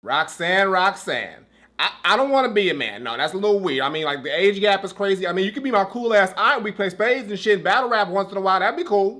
Roxanne Roxanne. I don't want to be a man. No, that's a little weird. I mean, like, the age gap is crazy. I mean, you could be my cool ass aunt. We play spades and shit, battle rap once in a while. That'd be cool.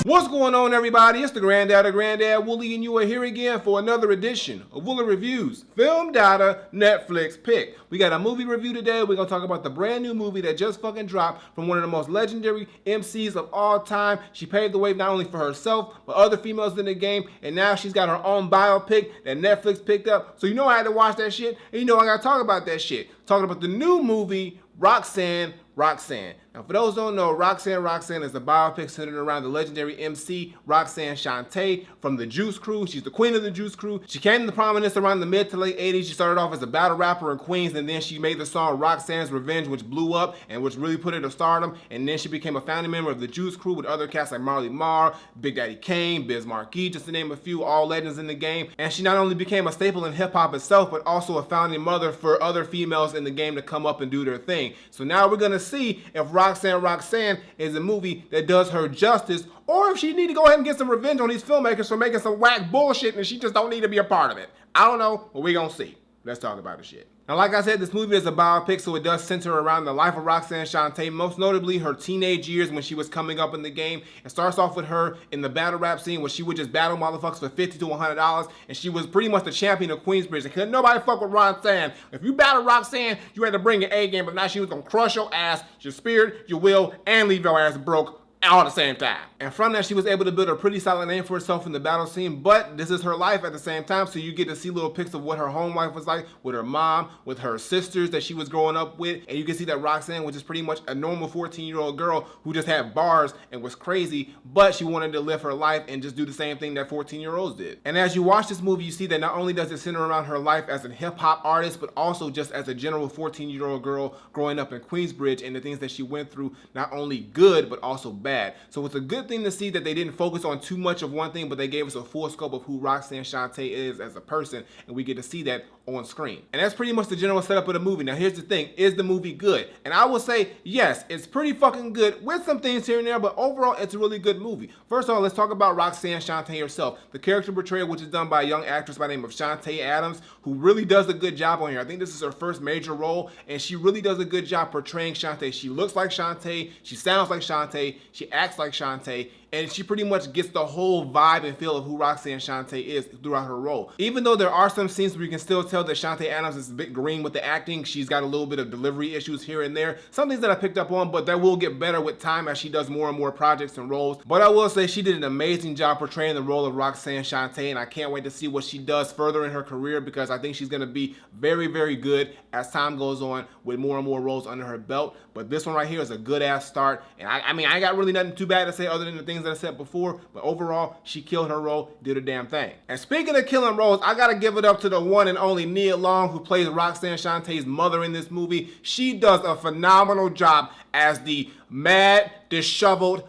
What's going on, everybody? It's the Granddad Woolly, and you are here again for another edition of Woolly Reviews Film Data Netflix Pick. We got a movie review today. We're gonna talk about the brand new movie that just fucking dropped from one of the most legendary MCs of all time. She paved the way not only for herself, but other females in the game, and now she's got her own biopic that Netflix picked up. So you know I had to watch that shit, and you know I gotta talk about that shit. Talking about the new movie, Roxanne Roxanne. Now, for those who don't know, Roxanne Roxanne is a biopic centered around the legendary MC Roxanne Shante from the Juice Crew. She's the queen of the Juice Crew. She came to prominence around the mid to late 80s. She started off as a battle rapper in Queens, and then she made the song Roxanne's Revenge, which blew up and which really put her to stardom. And then she became a founding member of the Juice Crew with other cats like Marley Marl, Big Daddy Kane, Biz Markie, just to name a few, all legends in the game. And she not only became a staple in hip-hop itself, but also a founding mother for other females in the game to come up and do their thing. So now we're gonna see if Roxanne Roxanne is a movie that does her justice, or if she need to go ahead and get some revenge on these filmmakers for making some whack bullshit and she just don't need to be a part of it. I don't know, but we gonna see. Let's talk about the shit. Now, like I said, this movie is a biopic, so it does center around the life of Roxanne Shante, most notably her teenage years when she was coming up in the game. It starts off with her in the battle rap scene where she would just battle motherfuckers for $50 to $100, and she was pretty much the champion of Queensbridge. And couldn't nobody fuck with Roxanne. If you battle Roxanne, you had to bring your A game, but now she was gonna crush your ass, your spirit, your will, and leave your ass broke all at the same time. And from that, she was able to build a pretty solid name for herself in the battle scene, but this is her life at the same time, so you get to see little pics of what her home life was like with her mom, with her sisters that she was growing up with, and you can see that Roxanne was just pretty much a normal 14-year-old girl who just had bars and was crazy, but she wanted to live her life and just do the same thing that 14-year-olds did. And as you watch this movie, you see that not only does it center around her life as a hip-hop artist, but also just as a general 14-year-old girl growing up in Queensbridge and the things that she went through, not only good, but also bad. So it's a good thing to see that they didn't focus on too much of one thing, but they gave us a full scope of who Roxanne Shante is as a person, and we get to see that on screen. And that's pretty much the general setup of the movie. Now here's the thing, is the movie good? And I will say, yes, it's pretty fucking good with some things here and there, but overall it's a really good movie. First of all, let's talk about Roxanne Shante herself. The character portrayal, which is done by a young actress by the name of Shante Adams, who really does a good job on here. I think this is her first major role, and she really does a good job portraying Shante. She looks like Shante, she sounds like Shante, she acts like Shante, and she pretty much gets the whole vibe and feel of who Roxanne Shante is throughout her role. Even though there are some scenes where you can still tell that Shante Adams is a bit green with the acting, she's got a little bit of delivery issues here and there. Some things that I picked up on, but that will get better with time as she does more and more projects and roles. But I will say she did an amazing job portraying the role of Roxanne Shante, and I can't wait to see what she does further in her career, because I think she's gonna be very, very good as time goes on with more and more roles under her belt. But this one right here is a good ass start, and I mean, I ain't got really nothing too bad to say other than the things that I said before, but overall, she killed her role, did her damn thing. And speaking of killing roles, I gotta give it up to the one and only Nia Long, who plays Roxanne Shante's mother in this movie. She does a phenomenal job as the mad, disheveled,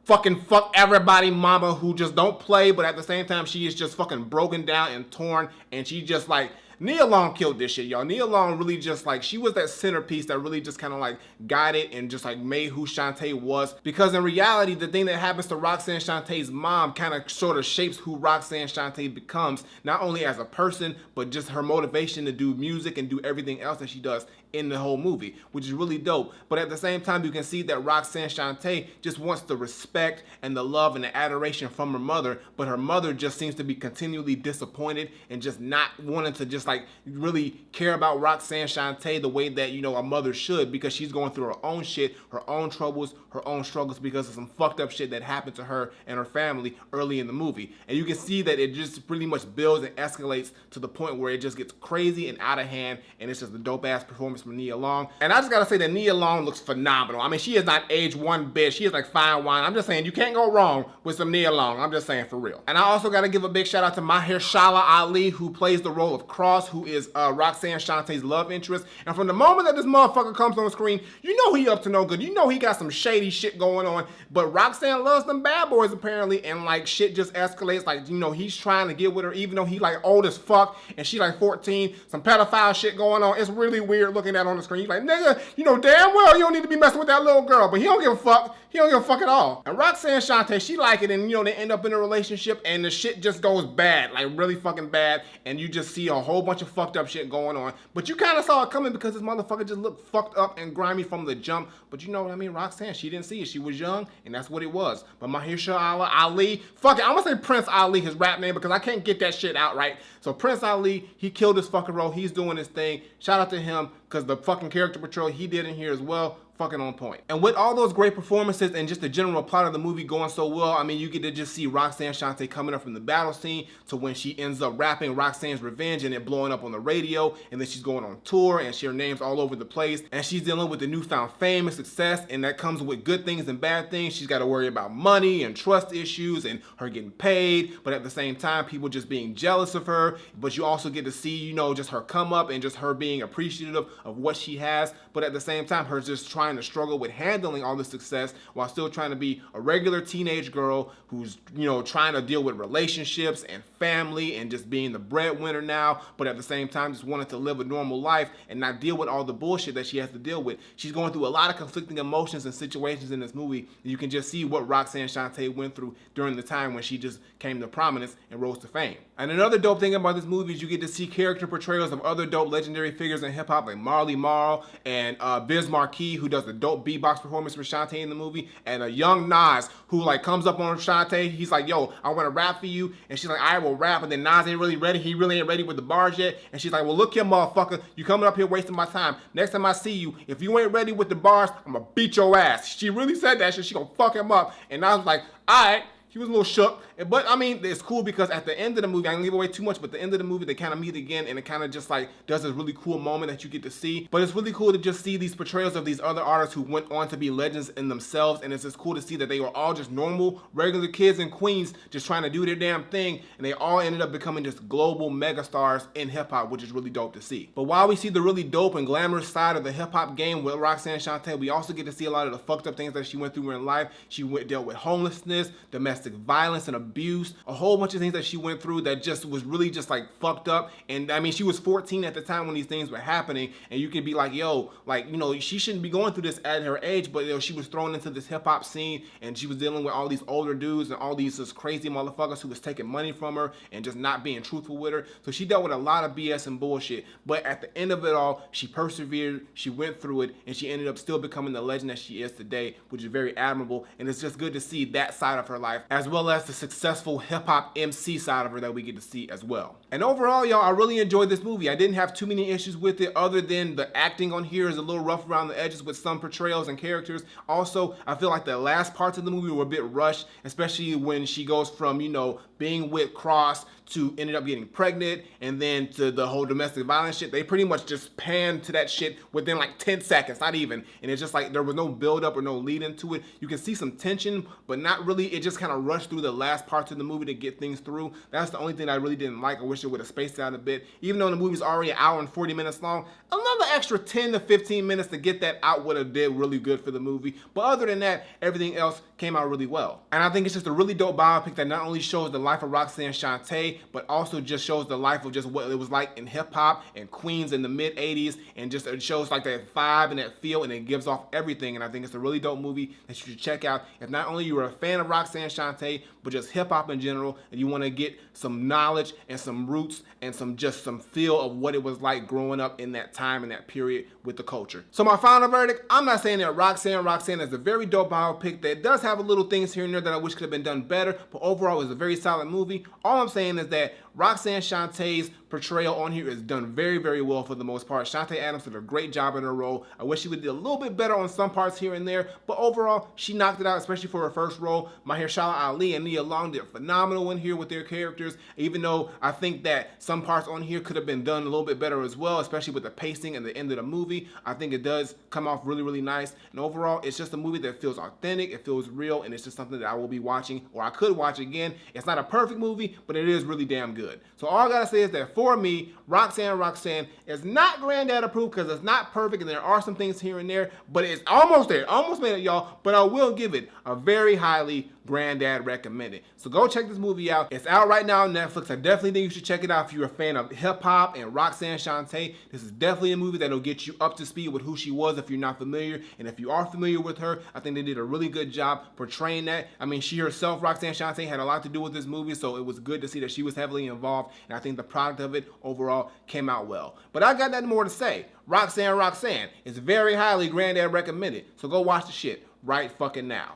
fucking fuck everybody mama who just don't play, but at the same time, she is just fucking broken down and torn, and she just like, Nia Long killed this shit, y'all. Nia Long really just like, she was that centerpiece that really just kind of like guided and just like made who Shante was. Because in reality, the thing that happens to Roxanne Shante's mom kind of sort of shapes who Roxanne Shante becomes, not only as a person, but just her motivation to do music and do everything else that she does in the whole movie, which is really dope. But at the same time, you can see that Roxanne Shante just wants the respect and the love and the adoration from her mother, but her mother just seems to be continually disappointed and just not wanting to just like really care about Roxanne Shante the way that, you know, a mother should, because she's going through her own shit, her own troubles, her own struggles because of some fucked up shit that happened to her and her family early in the movie. And you can see that it just pretty much builds and escalates to the point where it just gets crazy and out of hand, and it's just a dope ass performance from Nia Long. And I just gotta say that Nia Long looks phenomenal. I mean, she is not aged one bit. She is like fine wine. I'm just saying, you can't go wrong with some Nia Long. I'm just saying, for real. And I also gotta give a big shout out to my hair Shiloh Ali, who plays the role of Cross, who is Roxanne Shante's love interest. And from the moment that this motherfucker comes on screen, you know he up to no good. You know he got some shady shit going on. But Roxanne loves them bad boys apparently, and like shit just escalates. Like, you know, he's trying to get with her even though he like old as fuck and she like 14. Some pedophile shit going on. It's really weird looking looking at on the screen. He's like, nigga, you know damn well you don't need to be messing with that little girl, but he don't give a fuck. He don't give a fuck at all. And Roxanne Shante, she like it, and you know, they end up in a relationship, and the shit just goes bad, like really fucking bad, and you just see a whole bunch of fucked up shit going on. But you kind of saw it coming because this motherfucker just looked fucked up and grimy from the jump. But you know what I mean? Roxanne, she didn't see it. She was young, and that's what it was. But Shiloh Ali, fuck it, I'm gonna say Prince Ali, his rap name, because I can't get that shit out right. So Prince Ali, he killed his fucking role. He's doing his thing. Shout out to him, because the fucking character portrayal he did in here as well, fucking on point. And with all those great performances and just the general plot of the movie going so well, I mean, you get to just see Roxanne Shante coming up from the battle scene to when she ends up rapping Roxanne's Revenge and it blowing up on the radio, and then she's going on tour and her name's all over the place, and she's dealing with the newfound fame and success, and that comes with good things and bad things. She's got to worry about money and trust issues and her getting paid, but at the same time, people just being jealous of her. But you also get to see, you know, just her come up and just her being appreciative of what she has, but at the same time, her just trying to struggle with handling all the success while still trying to be a regular teenage girl who's, you know, trying to deal with relationships and family and just being the breadwinner now, but at the same time just wanting to live a normal life and not deal with all the bullshit that she has to deal with. She's going through a lot of conflicting emotions and situations in this movie. You can just see what Roxanne Shante went through during the time when she just came to prominence and rose to fame. And another dope thing about this movie is you get to see character portrayals of other dope legendary figures in hip hop like Marley Marl and Biz Markie, who does the dope beatbox performance for Shante in the movie, and a young Nas who like comes up on Shante. He's like, yo, I want to rap for you, and she's like, I will rap, and then Nas ain't really ready. He really ain't ready with the bars yet, and she's like, well, look here, motherfucker, you coming up here wasting my time. Next time I see you, if you ain't ready with the bars, I'm gonna beat your ass. She really said that shit. She gonna fuck him up, and Nas was like, all right. He was a little shook, but I mean, it's cool because at the end of the movie, I don't give away too much, but at the end of the movie, they kind of meet again, and it kind of just like does this really cool moment that you get to see. But it's really cool to just see these portrayals of these other artists who went on to be legends in themselves, and it's just cool to see that they were all just normal, regular kids and queens just trying to do their damn thing, and they all ended up becoming just global megastars in hip-hop, which is really dope to see. But while we see the really dope and glamorous side of the hip-hop game with Roxanne Shante, we also get to see a lot of the fucked up things that she went through in life. She dealt with homelessness, domestic violence, and abuse, a whole bunch of things that she went through that just was really just like fucked up. And I mean, she was 14 at the time when these things were happening, and you can be like, yo, like, you know, she shouldn't be going through this at her age, but you know, she was thrown into this hip-hop scene, and she was dealing with all these older dudes and all these just crazy motherfuckers who was taking money from her and just not being truthful with her. So she dealt with a lot of BS and bullshit, but at the end of it all, she persevered, she went through it, and she ended up still becoming the legend that she is today, which is very admirable. And it's just good to see that side of her life, as well as the successful hip-hop MC side of her that we get to see as well. And overall, y'all, I really enjoyed this movie. I didn't have too many issues with it other than the acting on here is a little rough around the edges with some portrayals and characters. Also, I feel like the last parts of the movie were a bit rushed, especially when she goes from, you know, being with Cross to ended up getting pregnant, and then to the whole domestic violence shit. They pretty much just panned to that shit within like 10 seconds, not even. And it's just like there was no build up or no lead into it. You can see some tension, but not really. It just kind of rushed through the last parts of the movie to get things through. That's the only thing I really didn't like. I wish it would have spaced out a bit. Even though the movie's already an hour and 40 minutes long, another extra 10 to 15 minutes to get that out would have did really good for the movie. But other than that, everything else came out really well. And I think it's just a really dope biopic that not only shows the life of Roxanne Shante, but also just shows the life of just what it was like in hip hop and Queens in the mid 80s, and just it shows like that vibe and that feel, and it gives off everything. And I think it's a really dope movie that you should check out if not only you're a fan of Roxanne Shante, but just hip hop in general, and you want to get some knowledge and some roots and some feel of what it was like growing up in that time and that period with the culture. So my final verdict, I'm not saying that Roxanne is a very dope biopic that does have a little things here and there that I wish could have been done better, but overall it was a very solid movie. All I'm saying is that Roxanne Shante's portrayal on here is done very, very well for the most part. Shante Adams did a great job in her role. I wish she would do a little bit better on some parts here and there, but overall, she knocked it out, especially for her first role. Shiloh Ali and Nia Long did phenomenal in here with their characters, even though I think that some parts on here could have been done a little bit better as well, especially with the pacing and the end of the movie. I think it does come off really, really nice, and overall, it's just a movie that feels authentic, it feels real, and it's just something that I will be watching, or I could watch again. It's not a perfect movie, but it is really damn good. So all I gotta say is that for me, Roxanne is not Granddad approved because it's not perfect and there are some things here and there, but it's almost there. Almost made it, y'all, but I will give it a very highly Granddad recommended. So go check this movie out. It's out right now on Netflix. I definitely think you should check it out if you're a fan of hip hop and Roxanne Shante. This is definitely a movie that'll get you up to speed with who she was if you're not familiar. And if you are familiar with her, I think they did a really good job portraying that. I mean, she herself, Roxanne Shante, had a lot to do with this movie, so it was good to see that she was heavily involved. And I think the product of it overall came out well. But I got nothing more to say. Roxanne Roxanne is very highly Granddad recommended. So go watch the shit right fucking now.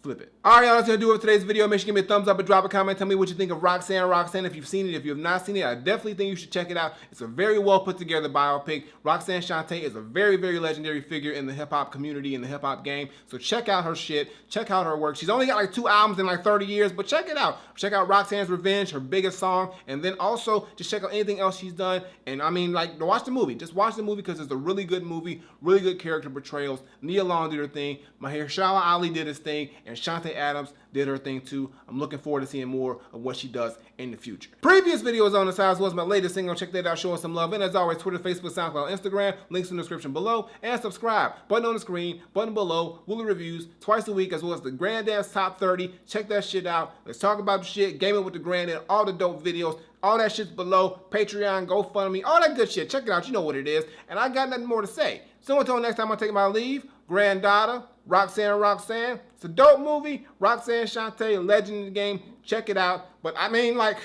Flip it. All right, y'all, that's going to do it for today's video. Make sure you give me a thumbs up and drop a comment. Tell me what you think of Roxanne Roxanne. If you've seen it, if you have not seen it, I definitely think you should check it out. It's a very well put together biopic. Roxanne Shante is a very, very legendary figure in the hip hop community, in the hip hop game. So check out her shit. Check out her work. She's only got like 2 albums in like 30 years, but check it out. Check out Roxanne's Revenge, her biggest song, and then also just check out anything else she's done. And I mean, like, watch the movie. Just watch the movie because it's a really good movie, really good character portrayals. Nia Long did her thing. My hair, Shiloh Ali did his thing, and Shante Adams did her thing too. I'm looking forward to seeing more of what she does in the future. Previous videos on the side was my latest single. Check that out, show us some love. And as always, Twitter, Facebook, SoundCloud, Instagram, links in the description below. And subscribe, button on the screen, button below, Woolly Reviews, twice a week, as well as the Granddad's Top 30. Check that shit out. Let's talk about the shit, gaming with the Granddad, all the dope videos. All that shit's below. Patreon, GoFundMe, all that good shit. Check it out. You know what it is. And I got nothing more to say. So until next time I take my leave, granddaughter, Roxanne Roxanne. It's a dope movie. Roxanne Shante, a legend in the game. Check it out. But I mean, like,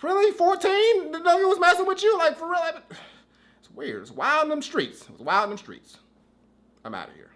really? 14? The nigga was messing with you? Like, for real? It's weird. It's wild in them streets. It was wild in them streets. I'm out of here.